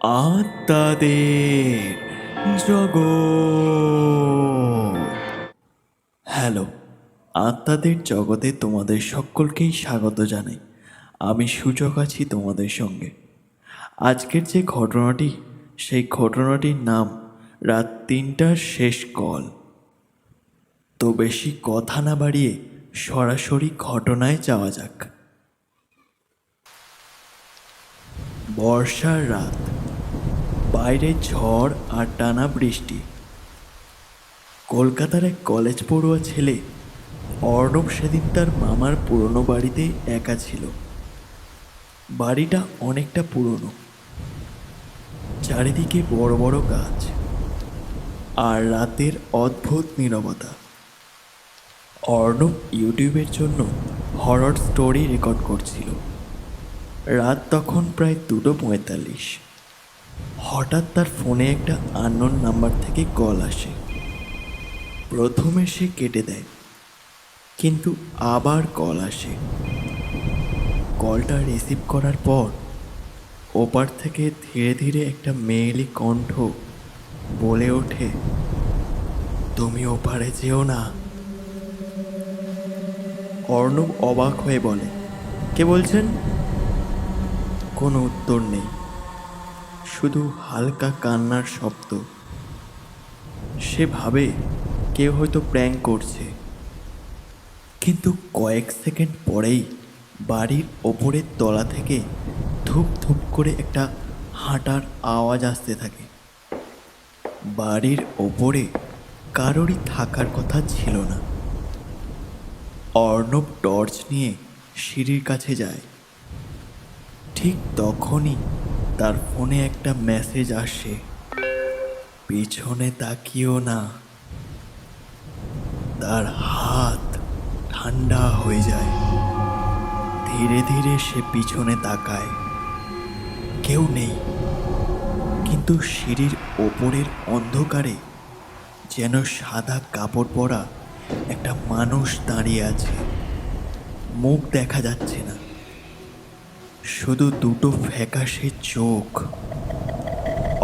আত্মাদের জগৎ। হ্যালো, আত্মাদের জগতে তোমাদের সকলকেই স্বাগত জানাই। আমি সূচক আছি তোমাদের সঙ্গে। আজকের যে ঘটনাটি, সেই ঘটনাটির নাম রাত ৩টার শেষ কল। তো বেশি কথা না বাড়িয়ে সরাসরি ঘটনায় যাওয়া যাক। বর্ষার রাত, বাইরে ঝড় আর টানা বৃষ্টি। কলকাতার এক কলেজ পড়ুয়া ছেলে অর্ণব সেদিন তার মামার পুরনো বাড়িতে একা ছিল। বাড়িটা অনেকটা পুরনো, চারিদিকে বড় বড় গাছ আর রাতের অদ্ভুত নীরবতা। অর্ণব ইউটিউবের জন্য হরর স্টোরি রেকর্ড করছিল। রাত তখন প্রায় 2:45। হঠাৎ তার ফোনে একটা আননোন নাম্বার থেকে কল আসে। প্রথমে সে কেটে দেয়, কিন্তু আবার কল আসে। কলটা রিসিভ করার পর ওপার থেকে ধীরে ধীরে একটা মেয়েলি কণ্ঠ বলে ওঠে, তুমি ওপারে যেও না। অর্ণব অবাক হয়ে বলে, কে বলছেন? কোনো উত্তর নেই, শুধু হালকা কান্নার শব্দ। সে ভাবে কেউ হয়তো প্র্যাঙ্ক করছে, কিন্তু কয়েক সেকেন্ড পরেই বাড়ির ওপরের তলা থেকে ধূপ ধূপ করে একটা হাঁটার আওয়াজ আসতে থাকে। বাড়ির ওপরে কারোরই থাকার কথা ছিল না। অর্ণব টর্চ নিয়ে সিঁড়ির কাছে যায়। ঠিক তখনই তার ফোনে একটা মেসেজ আসে, পিছনে তাকিও না। তার হাত ঠান্ডা হয়ে যায়। ধীরে ধীরে সে পিছনে তাকায়, কেউ নেই, কিন্তু সিঁড়ির ওপরের অন্ধকারে যেন সাদা কাপড় পরা একটা মানুষ দাঁড়িয়ে আছে। মুখ দেখা যাচ্ছে না, শুধু দুটো ফ্যাকাশে চোখ।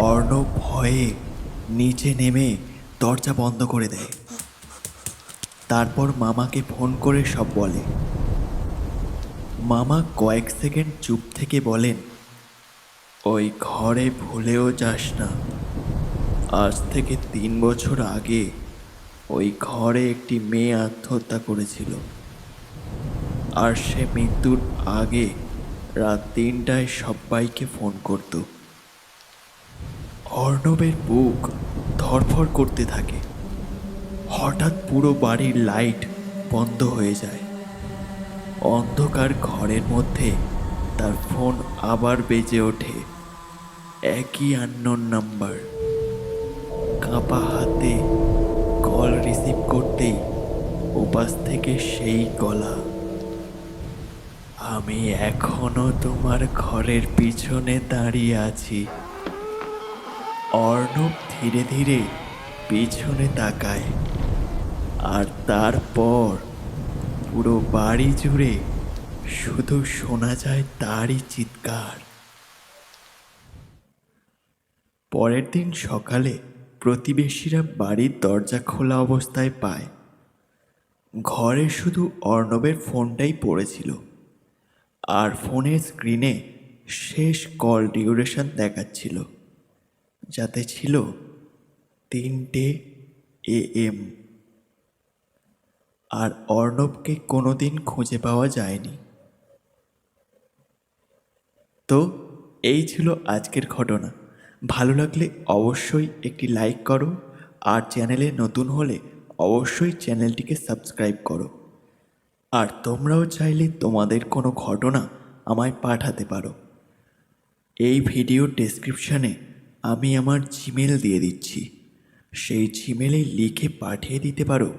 অর্ণব ভয়ে নিচে নেমে দরজা বন্ধ করে দেয়। তারপর মামাকে ফোন করে সব বলে। মামা কয়েক সেকেন্ড চুপ থেকে বলেন, ওই ঘরে ভুলেও যাস না। আজ থেকে 3 বছর আগে ওই ঘরে একটি মেয়ে আত্মহত্যা করেছিল, আর সে মৃত্যুর আগে রাত 3টায় সবাইকে ফোন করত। অর্ণবের বুক ধড়ফড় করতে থাকে। হঠাৎ পুরো বাড়ির লাইট বন্ধ হয়ে যায়। অন্ধকার ঘরের মধ্যে তার ফোন আবার বেজে ওঠে, একই আননোন নাম্বার। কাঁপা হাতে কল রিসিভ করতেই ওপাশ থেকে সেই গলা, আমি এখনো তোমার ঘরের পিছনে দাঁড়িয়ে আছি। অর্ণব ধীরে ধীরে পিছনে তাকায়, আর তারপর পুরো বাড়ি জুড়ে শুধু শোনা যায় তারই চিৎকার। পরের দিন সকালে প্রতিবেশীরা বাড়ির দরজা খোলা অবস্থায় পায়। ঘরে শুধু অর্ণবের ফোনটাই পড়েছিল, আর ফোনের স্ক্রিনে শেষ কল ডিউরেশন দেখাচ্ছিল, যাতে ছিল 3টে AM। আর অর্ণবকে কোনোদিন খুঁজে পাওয়া যায়নি। তো এই ছিল আজকের ঘটনা। ভালো লাগলে অবশ্যই একটি লাইক করো, আর চ্যানেলে নতুন হলে অবশ্যই চ্যানেলটিকে সাবস্ক্রাইব করো। আর তোমরাও চাইলে তোমাদের কোনো ঘটনা আমায় পাঠাতে পারো। এই ভিডিওর ডেসক্রিপশানে আমি আমার জিমেল দিয়ে দিচ্ছি, সেই জিমেলে লিখে পাঠিয়ে দিতে পারো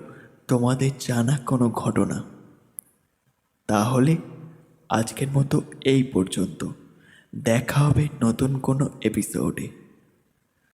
তোমাদের জানা কোনো ঘটনা। তাহলে আজকের মতো এই পর্যন্ত। দেখা হবে নতুন কোনো এপিসোডে।